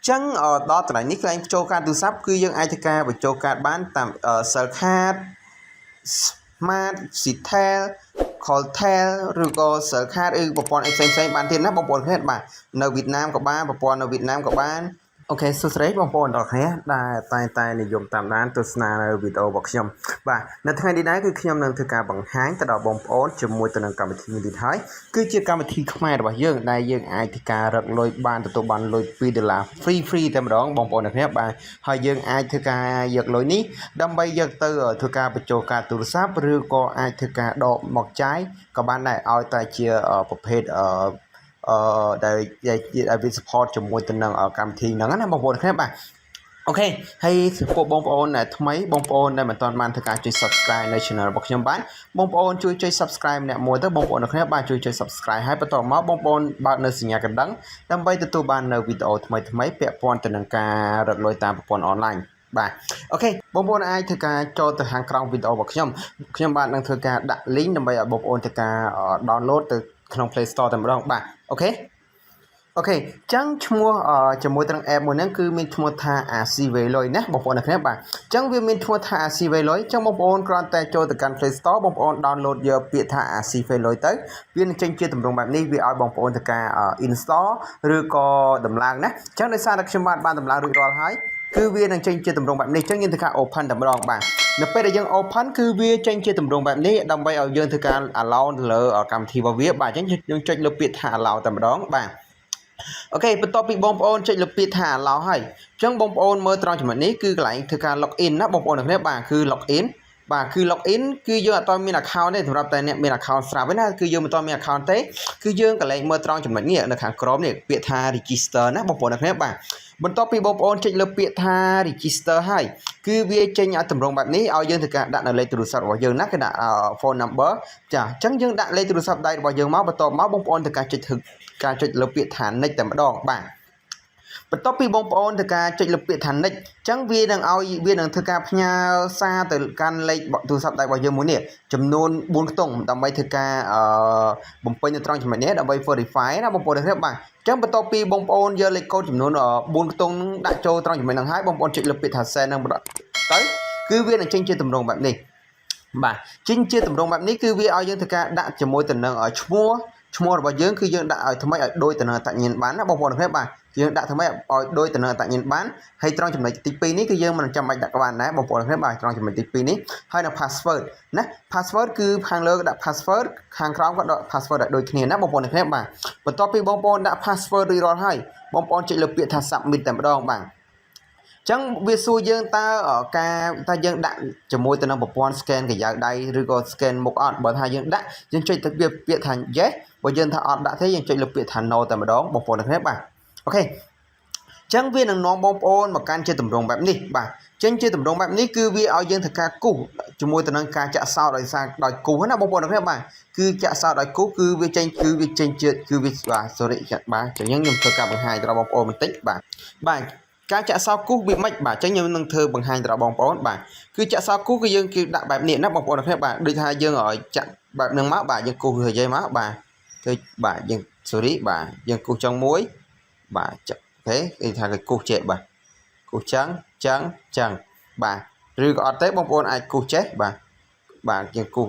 ចឹងដល់កន្លែងនេះគឺឯងបញ្ចូលការទូរស័ព្ទគឺយើងអាចធ្វើការបញ្ចូលកាតបានតាម cell card smart Citel Coltel ឬក៏ cell card ឬប្រព័ន្ធផ្សេងៗបានទៀតណាបងប្អូនគ្នាបាទនៅវៀតណាមក៏បានប្រព័ន្ធនៅវៀតណាមក៏បានអូខេសួស្តីបងប្អូនទាំងអស់គ្នាដែលតែនិយមតាមដានទស្សនានៅវីដេអូរបស់ខ្ញុំបាទនៅថ្ងៃនេះដែរគឺខ្ញុំនឹងធ្វើការបង្ហាញទៅដល់បងប្អូនជាមួយទៅនឹងកម្មវិធីមួយទៀតហើយគឺជាកម្មវិធីខ្មែររបស់យើងដែលយើងអាចធ្វើការរកលុយបានទទួលបានលុយ$2 free តែម្ដងបងប្អូនទាំងគ្នាបាទហើយយើងអាចធ្វើការយកលុយនេះដើម្បីយកទៅធ្វើការបញ្ចូលការទូរស័ព្ទឬក៏អាចធ្វើការដកមកចាយក៏បានដែរឲ្យតែជាប្រភេទដែលវា support ជាមួយទៅនឹងកម្មវិធីហ្នឹងណាបងប្អូនគ្នាបាទអូខេហើយពួកបងប្អូនដែលថ្មីបងប្អូនដែលមិនទាន់បានធ្វើការចុច Subscribe នៅ Channel របស់ខ្ញុំបានបងប្អូនជួយចុច Subscribe ម្នាក់មួយទៅបងប្អូនទាំងគ្នាបាទជួយចុច Subscribe ហើយបន្តមកបងប្អូនបើកនៅសញ្ញាកណ្ដឹងដើម្បីទទួលបាននៅវីដេអូថ្មីៗពាក់ព័ន្ធទៅនឹងការរកលុយតាមប្រព័ន្ធអនឡាញបាទអូខេបងប្អូនអាចធ្វើការចូលទៅខាងក្រោមវីដេអូរបស់ខ្ញុំបាទនឹងធ្វើការដាក់ link ដើម្បីឲ្យបងប្អូនធ្វើការ download ទៅក្នុង Play Store តែម្ដងបាទអូខេអញ្ចឹងឈ្មោះជាមួយត្រង់ app មួយហ្នឹងគឺមានឈ្មោះថា Acivelo ណាបងប្អូនអ្នកគ្នាបាទអញ្ចឹងវាមានឈ្មោះថា Acivelo អញ្ចឹងបងប្អូនគ្រាន់តែចូលទៅកាន់ Play Store បងប្អូន download យកពាក្យថា Acivelo ទៅវានឹងចេញជាទម្រង់បែបនេះវាឲ្យបងប្អូនធ្វើការ install ឬក៏ដំឡើងណាអញ្ចឹងដោយសារតែខ្ញុំបានដំឡើងរួចរាល់ហើយគឺវានឹងចេញជាទម្រង់បែបនេះអញ្ចឹងយើងធ្វើការ open តែម្ដងបាទនៅពេលដែលយើង open គឺវាចេញជាទម្រង់បែបនេះដើម្បីឲ្យយើងធ្វើការ allow លើកម្មវិធីរបស់វាបាទអញ្ចឹងយើងចុចលើពាក្យថា allow តែម្ដងបាទអូខេបន្ទាប់ពីបងប្អូនចុចលើពាក្យថា allow ហើយអញ្ចឹងបងប្អូនមើលត្រង់ចំណុចនេះគឺកន្លែងធ្វើការ log in ណាបងប្អូនទាំងគ្នាបាទគឺ log in បាទគឺ log in គឺយើងអត់ទាន់មាន account ទេសម្រាប់តែអ្នកមាន account ស្រាប់ទេណាគឺយើងមិនទាន់មាន account ទេគឺយើងកន្លែងមើលត្រង់ចំណុចនេះនៅខាងក្រោមនេះពាក្យថា register ណាបងប្អូនទាំងគ្នាបាទបន្ទាប់ពីបងប្អូនចុចលើពាក្យថា register ហើយគឺវាចេញឲ្យទម្រង់បែបនេះឲ្យយើងធ្វើការដាក់នៅលេខទូរស័ព្ទរបស់យើងណាគឺដាក់ phone number ចាអញ្ចឹងយើងដាក់លេខទូរស័ព្ទដៃរបស់យើងមកបន្ទាប់មកបងប្អូនធ្វើការចុចលើពាក្យថា next តែម្ដងបាទបន្ទាប់ពីបងប្អូនធ្វើការចុចលើពាក្យថា next អញ្ចឹងវានឹងធ្វើការផ្ញើសារទៅកាន់លេខទូរស័ព្ទដៃរបស់យើងមួយនេះចំនួន4ខ្ទង់ដើម្បីធ្វើការបំពេញនៅត្រង់ចំណុចនេះដើម្បី verify ណាបងប្អូនទាំងគ្នាបាទអញ្ចឹងបន្ទាប់ពីបងប្អូនយកលេខកូដចំនួន4ខ្ទង់ដាក់ចូលត្រង់ចំណុចហ្នឹងហើយបងប្អូនចុចលើពាក្យថា send ហ្នឹងទៅគឺវានឹងចេញជាទម្រង់បែបនេះបាទចេញជាទម្រង់បែបនេះគឺវាឲ្យយើងធ្វើការដាក់ជាមួយទៅនឹងឈ្មោះរបស់យើងគឺយើងដាក់ឲ្យថ្មីឲ្យដូចទៅនឹងអត្តញ្ញាណបានណាបងប្អូនទាំងគ្នាបាទយើងដាក់ថ្មីឲ្យដូចទៅនឹងអត្តញ្ញាណបានហើយត្រង់ចំណុចទី2នេះគឺយើងមិនចាំបាច់ដាក់ក្បាលដែរបងប្អូនទាំងគ្នាបាទត្រង់ចំណុចទី2នេះហើយនៅ password ណា password គឺខាងលើដាក់ password ខាងក្រោមក៏ដាក់ password ដូចគ្នាណាបងប្អូនទាំងគ្នាបាទបន្ទាប់ពីបងប្អូនដាក់ password រួចរាល់ហើយបងប្អូនចុចលើពាក្យថា submit តែម្ដងបាទចឹងវាសួរយើងតើយើងដាក់ជាមួយទៅនឹងប្រព័ន្ធ scan កាយ៉ៅដៃឬក៏ scan មុខអត់បើថាយើងដាក់យើងចុចទៅពាក្យថា yes បើយើងថាអត់ដាក់ទេយើងចុចលើពាក្យថា no តែម្ដងបងប្អូនទាំងគ្នាបាទអូខេចឹងវានឹងនាំបងប្អូនមកកាន់ជាទម្រង់បែបនេះបាទចេញជាទម្រង់បែបនេះគឺវាឲ្យយើងធ្វើការគូសជាមួយទៅនឹងការចាក់សោតដោយគូសណាបងប្អូនទាំងគ្នាបាទគឺចាក់សោតដោយគូសគឺវាចេញជាគឺវាបាទ sorry បាទចឹងខ្ញុំធ្វើការបង្ហាញដល់បងប្អូនបន្តិចបាទការចាក់សោគូសវាមិនបាទអញ្ចឹងខ្ញុំនឹងធ្វើបង្ហាញដល់បងប្អូនបាទគឺចាក់សោគូសគឺយើងគឺដាក់បែបនេះណាបងប្អូនទាំងគ្នាបាទដូចថាយើងឲ្យចាក់បែបហ្នឹងមកបាទយើងគូសនិយាយមកបាទគឺបាទយើង sorry បាទយើងគូសចុងមួយបាទចាក់អូខេគេថាគេគូសចេះបាទគូសចឹងបាទឬក៏អត់ទេបងប្អូនអាចគូសចេះបាទយើងគូស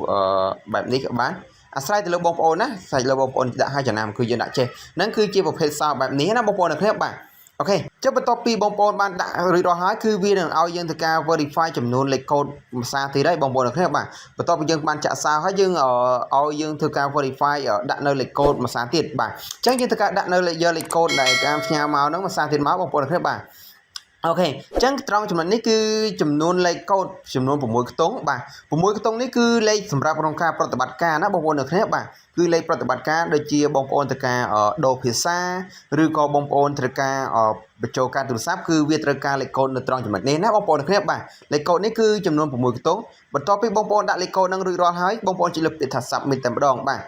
បែបនេះក៏បានអាស្រ័យទៅលើបងប្អូនណាស្រ័យលើបងប្អូនដាក់ឲ្យចំណាំគឺយើងដាក់ចេះហ្នឹងគឺជាប្រភេទសោបែបនេះណាបងប្អូនទាំងគ្នាបាទអូខេចុះបន្ទាប់ពីបងប្អូនបានដាក់រួចរាល់ហើយគឺវានឹងឲ្យយើងធ្វើការ verify ចំនួនលេខកូដភាសាទៀតហើយបងប្អូនទាំងគ្នាបាទបន្ទាប់ពីយើងបានចាក់សារហើយយើងឲ្យយើងធ្វើការ verify ដាក់នៅលេខកូដភាសាទៀតបាទអញ្ចឹងយើងធ្វើការដាក់នៅយកលេខកូដដែលការផ្ញើមកហ្នឹងភាសាទៀតមកបងប្អូនទាំងគ្នាបាទអូខេអញ្ចឹងត្រង់ចំណុចនេះគឺចំនួនលេខកូដចំនួន6ខ្ទង់បាទ6ខ្ទង់នេះគឺលេខសម្រាប់ក្នុងការប្រតិបត្តិការណាបងប្អូនទាំងគ្នាបាទគឺលេខប្រតិបត្តិការដូចជាបងប្អូនត្រូវការដូរភាសាឬក៏បងប្អូនត្រូវការបញ្ចូលការទូរស័ព្ទគឺវាត្រូវការលេខកូដនៅត្រង់ចំណុចនេះណាបងប្អូនទាំងគ្នាបាទលេខកូដនេះគឺចំនួន6ខ្ទង់បន្ទាប់ពីបងប្អូនដាក់លេខកូដហ្នឹងរួចរាល់ហើយបងប្អូនចុចលើពាក្យថា submit តែម្ដងបាទ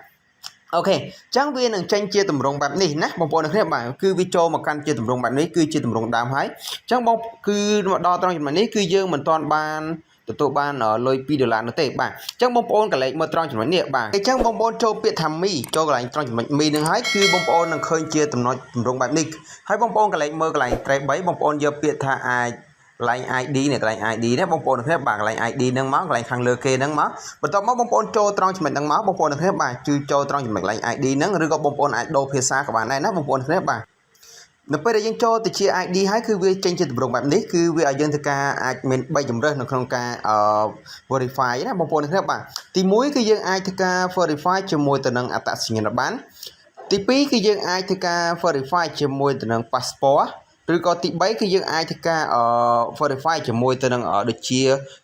អូខេអញ្ចឹងវានឹងចេញជាទម្រង់បែបនេះណាបងប្អូនទាំងគ្នាបាទគឺវាចូលមកកាន់ជាទម្រង់បែបនេះគឺជាទម្រង់ដើមហើយអញ្ចឹងបងគឺមកដល់ត្រង់ចំណុចនេះគឺយើងមិនទាន់បាន ទទួលបានលុយ$2នោះទេបាទអញ្ចឹងបងប្អូនកន្លែងមើលត្រង់ចំណុចនេះបាទអញ្ចឹងបងប្អូនចូលពាក្យថាមីចូលកន្លែងត្រង់ចំណុចមីនឹងហើយគឺបងប្អូននឹងឃើញជាចំណុចទម្រង់បែបនេះហើយបងប្អូនកន្លែងមើលកន្លែងត្រេ3បងប្អូនយកពាក្យថាអាចកន្លែង ID នេះកន្លែង ID នេះបងប្អូនគ្នាបាទកន្លែង ID ហ្នឹងមកកន្លែងខាងលើគេហ្នឹងមកបន្ទាប់មកបងប្អូនចូលត្រង់ចំណុចហ្នឹងមកបងប្អូនគ្នាបាទជួយចូលត្រង់ចំណុចកន្លែង ID ហ្នឹងឬក៏បងប្អូនអាចដូរភាសាក៏បានដែរណាបងប្អូនគ្នាបាទនៅពេលដែលយើងចូលទៅជា ID ហើយគឺវាចេញជាទម្រង់បែបនេះគឺវាឲ្យយើងធ្វើការអាចមាន3ជម្រើសនៅក្នុងការverify ណាបងប្អូនគ្នាបាទទី1គឺយើងអាចធ្វើការ verify ជាមួយទៅនឹងអត្តសញ្ញាណប័ណ្ណទី2គឺយើងអាចធ្វើការ verify ជាមួយទៅនឹង passport ឬក៏ទី3គឺយើងអាចធ្វើការ verify ជាមួយទៅនឹងដូចជា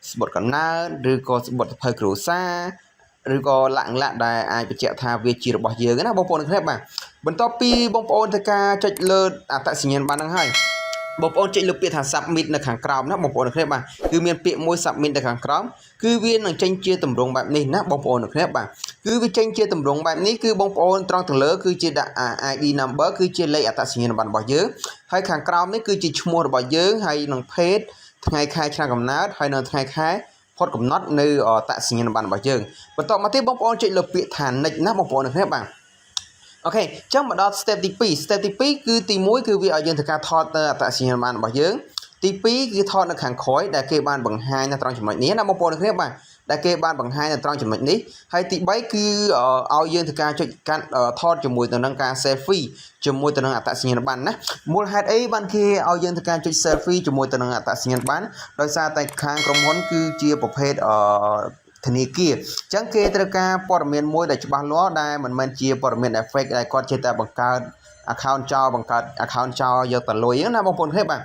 សំបុត្រកំណើតឬក៏សំបុត្រសភៅគ្រួសារឬក៏លក្ខណៈដែលអាចបញ្ជាក់ថាវាជារបស់យើងណាបងប្អូនគ្នាបាទបន្ទាប់ពីបងប្អូនធ្វើការចុចលើអត្តសញ្ញាណប័ណ្ណហ្នឹងហើយបងប្អូនចុចលើពាក្យថា submit នៅខាងក្រោមណាបងប្អូនគ្នាបាទគឺមានពាក្យមួយ submit នៅខាងក្រោមគឺវានឹងចេញជាទម្រង់បែបនេះណាបងប្អូនគ្នាបាទគឺវាចេញជាទម្រង់បែបនេះគឺបងប្អូនត្រង់ទៅលើគឺជាដាក់ ID number គឺជាលេខអត្តសញ្ញាណប័ណ្ណរបស់យើងហើយខាងក្រោមនេះគឺជាឈ្មោះរបស់យើងហើយនឹងភេទថ្ងៃខែឆ្នាំកំណើតហើយនឹងថ្ងៃខែផុតកំណត់នៅអត្តសញ្ញាណប័ណ្ណរបស់យើងបន្ទាប់មកទៀតបងប្អូនចុចលើពាក្យថា next ណាបងប្អូនគ្នាបាទអូខេអញ្ចឹងមកដល់ step ទី2 step ទី2គឺទី1គឺវាឲ្យយើងធ្វើការថតទៅអត្តសញ្ញាណប័ណ្ណរបស់យើងទី2គឺថតនៅខាងក្រោយដែលគេបានបង្ហាញនៅត្រង់ចំណុចនេះណាបងប្អូនគ្នាបាទដែលគេបានបង្ហាញនៅត្រង់ចំណុចនេះហើយទី3គឺឲ្យយើងធ្វើការចុចកាន់ថតជាមួយទៅនឹងការ selfie ជាមួយទៅនឹងអត្តសញ្ញាណប័ណ្ណណាមូលហេតុអីបានគេឲ្យយើងធ្វើការចុច selfie ជាមួយទៅនឹងអត្តសញ្ញាណប័ណ្ណដោយសារតែខាងក្រុមហ៊ុនគឺជាប្រភេទធនាគារអញ្ចឹងគេត្រូវការព័ត៌មានមួយដែលច្បាស់លាស់ដែលមិនមែនជាព័ត៌មានដែល fake ដែលគាត់ចេះតែបង្កើត account ចោលបង្កើត account ចោលយកតែលុយហ្នឹងណាបងប្អូនឃើញបាទ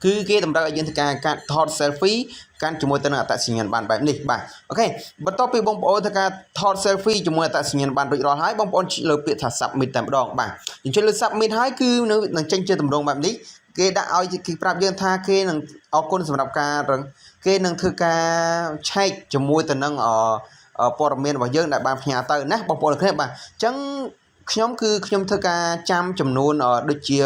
គឺគេតម្រូវឲ្យយើងធ្វើការកាត់ថត selfie កាន់ជាមួយទៅនឹងអត្តសញ្ញាណប័ណ្ណបែបនេះបាទអូខេបន្ទាប់ពីបងប្អូនធ្វើការថត selfie ជាមួយអត្តសញ្ញាណប័ណ្ណរួចរាល់ហើយបងប្អូនលើពាក្យថា submit តែម្ដងបាទអញ្ចឹងលើ submit ហើយគឺនឹងចេញជាទម្រង់បែបនេះគេដាក់ឲ្យគេប្រាប់យើងថាគេនឹងអរគុណសម្រាប់ការគេនឹងធ្វើការឆែកជាមួយទៅនឹងព័ត៌មានរបស់យើងដែលបានផ្ញើទៅណាបងប្អូនគ្នាបាទអញ្ចឹងខ្ញុំធ្វើការចាំចំនួនដូចជា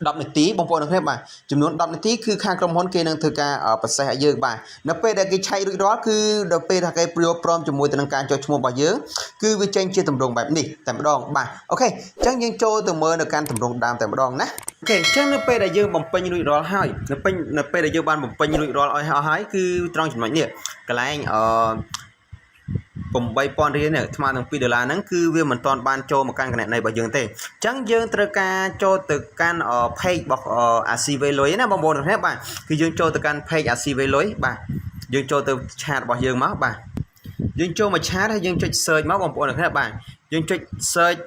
10នាទីបងប្អូនគ្នាបាទចំនួន10នាទីគឺខាងក្រុមហ៊ុនគេនឹងធ្វើការប្រសេសឲ្យយើងបាទនៅពេលដែលគេឆែករួចរាល់គឺដល់ពេលថាគេព្រមជាមួយទៅនឹងការចុះឈ្មោះរបស់យើងគឺវាចេញជាទម្រង់បែបនេះតែម្ដងបាទអូខេអញ្ចឹងយើងចូលទៅមើលនៅកាន់ទម្រង់ដើមតែម្ដងណាអូខេអញ្ចឹងនៅពេលដែលយើងបំពេញរួចរាល់ហើយនៅពេលដែលយើងបានបំពេញរួចរាល់ឲ្យហើយគឺត្រង់ចំណុចនេះកន្លែង$8,000រៀលនេះស្មើនឹង$2ហ្នឹងគឺវាមិនទាន់បានចូលមកកាន់គណនីរបស់យើងទេអញ្ចឹងយើងត្រូវការចូលទៅកាន់ page របស់ ACV លុយណាបងប្អូនគ្នាបាទគឺយើងចូលទៅកាន់ page ACV លុយបាទយើងចូលទៅឆាតរបស់យើងមកបាទយើងចូលមកឆាតហើយយើងចុច search មកបងប្អូនគ្នាបាទយើងចុច search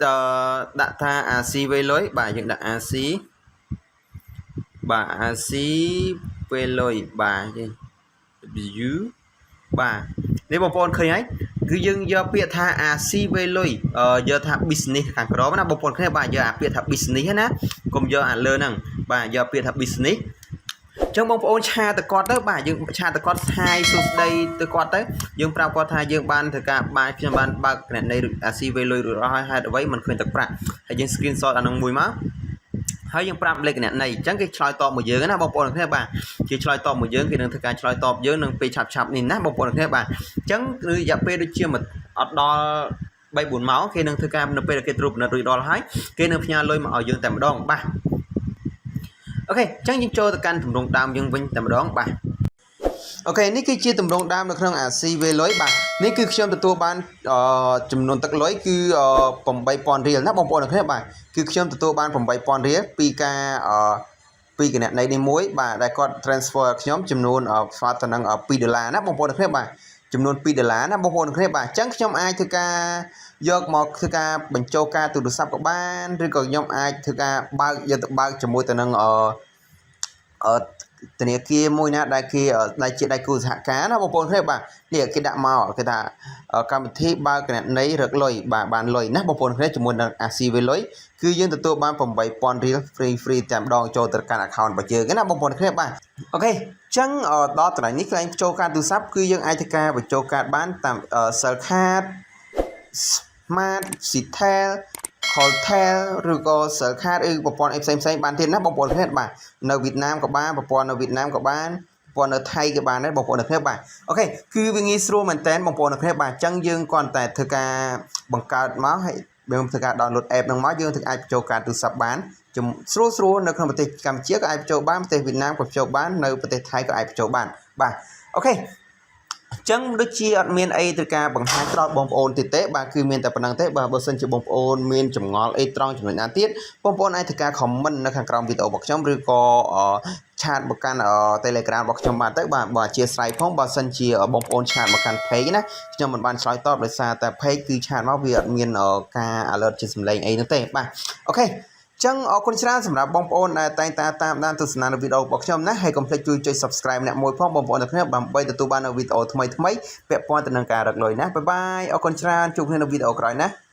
ដាក់ថា ACV លុយបាទយើងដាក់ AC បាទ ACV លុយបាទយើង W បាទនេះបងប្អូនឃើញហើយគឺយើងយកពាក្យថា ACV លុយយកថា business ខាងក្រោមណាបងប្អូនគ្នាបាទយកពាក្យថា business ណាកុំយកលើហ្នឹងបាទយកពាក្យថា business អញ្ចឹងបងប្អូនឆាទៅគាត់ទៅបាទយើងឆាទៅគាត់ហាយសួស្ដីទៅគាត់ទៅយើងប្រាប់គាត់ថាយើងបានធ្វើការខ្ញុំបានបើកគណនី ACV លុយរួចរាល់ហើយហេតុអ្វីមិនឃើញទឹកប្រាក់ហើយយើង screenshot អានឹងមួយមកហើយយើងប្រាប់លេខគណនីអញ្ចឹងគេឆ្លើយតបមកយើងណាបងប្អូនគ្នាបាទគេឆ្លើយតបមកយើងគេនឹងធ្វើការឆ្លើយតបយើងនឹងពេលឆាប់នេះណាបងប្អូនគ្នាបាទអញ្ចឹងរយៈពេលដូចជាអត់ដល់3-4ម៉ោងគេនឹងធ្វើការនៅពេលគេត្រួតពិនិត្យរួចរាល់ហើយគេនឹងផ្ញើលុយមកឲ្យយើងតែម្ដងបាទអូខេអញ្ចឹងយើងចូលទៅកាន់ទម្រង់ដើមយើងវិញតែម្ដងបាទអូខេនេះគឺជាទម្រង់ដើមនៅក្នុង ACV លុយបាទនេះគឺខ្ញុំទទួលបានចំនួនទឹកលុយគឺ$8,000រៀលណាបងប្អូនគ្នាបាទគឺខ្ញុំទទួលបាន$8,000រៀលពីការពីគណនីនេះមួយបាទដែលគាត់ transfer ខ្ញុំចំនួនស្មើទៅនឹង$2ណាបងប្អូនគ្នាបាទចំនួន$2ណាបងប្អូនគ្នាបាទអញ្ចឹងខ្ញុំអាចធ្វើការយកមកធ្វើការបញ្ចូលការទូរស័ព្ទក៏បានឬក៏ខ្ញុំអាចធ្វើការយកទៅបើកជាមួយទៅនឹងធនាគារមួយណាដែលគេដែលជាដៃគូសហការណាបងប្អូនគ្នាបាទនេះគេដាក់មកគេថាកម្មវិធីបើកគណនីរកលុយបាទបានលុយណាបងប្អូនគ្នាជាមួយនឹង ACV លុយគឺយើងទទួលបាន$8,000រៀល free តែម្ដងចូលទៅកាន់ account របស់យើងណាបងប្អូនគ្នាបាទអូខេអញ្ចឹងដល់កន្លែងនេះកន្លែងបញ្ចូលកាតទូរស័ព្ទគឺយើងអាចធ្វើការបញ្ចូលកាតបានតាម cell card smart Citel Coltel ឬក៏ cell card ឬប្រព័ន្ធផ្សេងបានទៀតណាបងប្អូនគ្នាបាទនៅវៀតណាមក៏បានប្រព័ន្ធនៅវៀតណាមក៏បាន ព័ន្ធនៅថៃក៏បានដែរបងប្អូនអ្នកគ្នាបាទអូខេគឺវាងាយស្រួលមែនតើបងប្អូនអ្នកគ្នាបាទអញ្ចឹងយើងគ្រាន់តែធ្វើការបង្កើតមកហើយយើងធ្វើការ download app ហ្នឹងមកយើងធ្វើអាចបញ្ចូលការទូរស័ព្ទបានស្រួលនៅក្នុងប្រទេសកម្ពុជាក៏អាចបញ្ចូលបានប្រទេសវៀតណាមក៏បញ្ចូលបាននៅប្រទេសថៃក៏អាចបញ្ចូលបានបាទអូខេចឹងដូចជាអត់មានអីទៅការបង្ហាញដល់បងប្អូនទៀតទេបាទគឺមានតែប៉ុណ្្នឹងទេបាទបើសិនជាបងប្អូនមានចម្ងល់អីត្រង់ចំណុចណាទៀតបងប្អូនអាចធ្វើការ comment នៅខាងក្រោមវីដេអូរបស់ខ្ញុំឬក៏ឆាតមកកាន់ Telegram របស់ខ្ញុំបានទៅបាទអធិស្ឋានផងបើសិនជាបងប្អូនឆាតមកកាន់ page ណាខ្ញុំមិនបានឆ្លើយតបដោយសារតែ page គឺឆាតមកវាអត់មានការ alert ជាសំឡេងអីនោះទេបាទអូខេចឹងអរគុណច្រើនសម្រាប់បងប្អូនដែលតែងតែតាមដានទស្សនានៅវីដេអូរបស់ខ្ញុំណាហើយកុំភ្លេចជួយចុច Subscribe អ្នកមួយផងបងប្អូនទាំងគ្នាដើម្បីទទួលបាននៅវីដេអូថ្មីៗពាក់ព័ន្ធទៅនឹងការរកលុយណាបាយបាយអរគុណច្រើនជួបគ្នានៅវីដេអូក្រោយណា